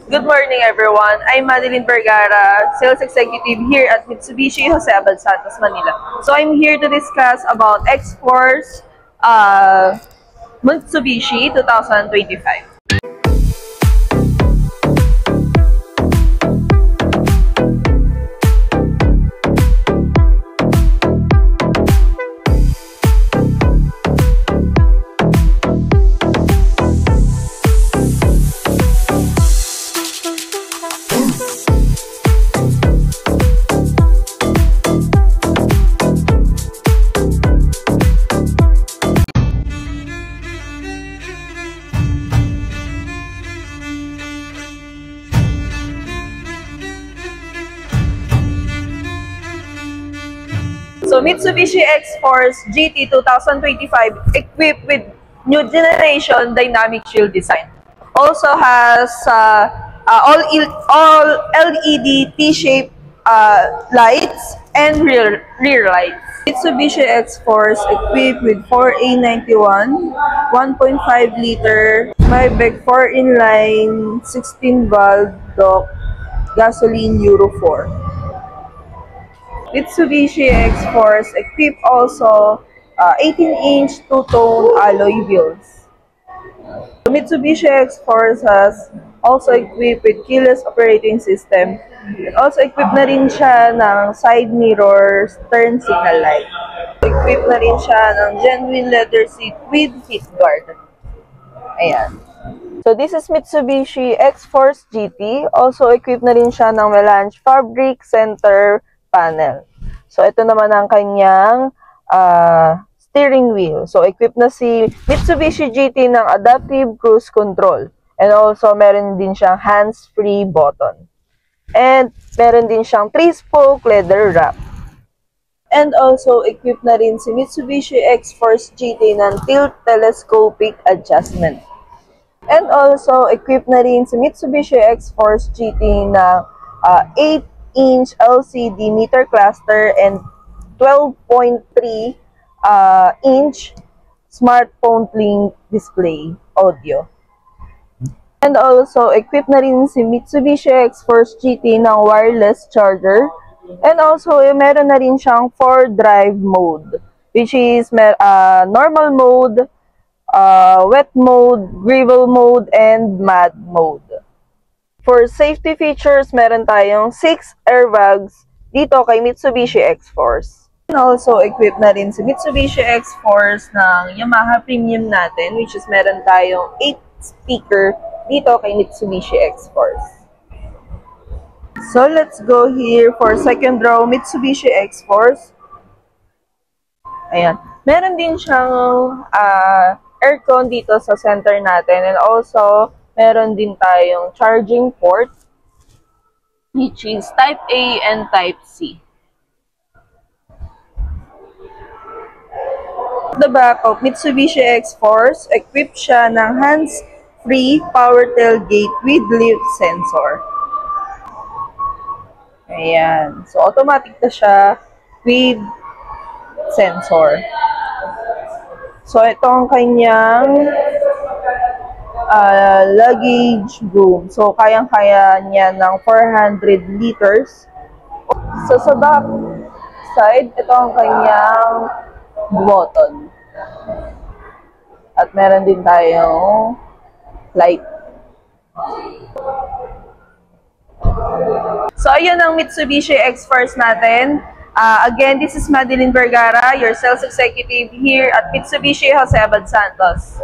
Good morning, everyone. I'm Madeline Vergara, Sales Executive here at Mitsubishi Jose Abad Santos, Manila. So I'm here to discuss about X-Force Mitsubishi 2025. So Mitsubishi X-Force GT 2025 equipped with new generation dynamic shield design. Also has all LED T-shaped lights and rear lights. Mitsubishi X-Force equipped with 4A91, 1.5 liter, Maybach 4 inline, 16 valve DOC, gasoline Euro 4. Mitsubishi X-Force equipped also 18-inch two-tone alloy wheels. The Mitsubishi X-Force has also equipped with keyless operating system. And also equipped na rin siya ng side mirrors, turn signal light. Equipped na rin siya ng genuine leather seat with heat guard. Ayan. So this is Mitsubishi X-Force GT. Also equipped na rin siya ng melange fabric center panel. So, ito naman ang kanyang steering wheel. So, equipped na si Mitsubishi GT ng adaptive cruise control. And also, meron din siyang hands-free button. And, meron din siyang 3-spoke leather wrap. And also, equipped na rin si Mitsubishi X-Force GT ng tilt telescopic adjustment. And also, equipped na rin si Mitsubishi X-Force GT ng 8-inch LCD meter cluster and 12.3-inch smartphone link display audio. And also, equipped na rin si Mitsubishi X-Force GT ng wireless charger. And also, meron na rin siyang 4-drive mode, which is normal mode, wet mode, gravel mode, and mud mode. For safety features, meron tayong 6 airbags dito kay Mitsubishi X-Force. And also, equipped na rin si Mitsubishi X-Force ng Yamaha Premium natin, which is meron tayong 8 speaker dito kay Mitsubishi X-Force. So, let's go here for second row Mitsubishi X-Force. Ayan. Meron din siyang aircon dito sa center natin, and also meron din tayong charging port, which is Type A and Type C. The back of Mitsubishi X-Force, equipped siya ng hands-free power tailgate with lift sensor. Ayan. So, automatic na siya with sensor. So, ito ang kanyang luggage room. So, kayang-kaya niya ng 400 liters. So, sa back side, ito ang kanyang button. At meron din tayong light. So, ayun ang Mitsubishi X-Force natin. Again, this is Madeline Vergara, your sales executive here at Mitsubishi Jose Abad Santos.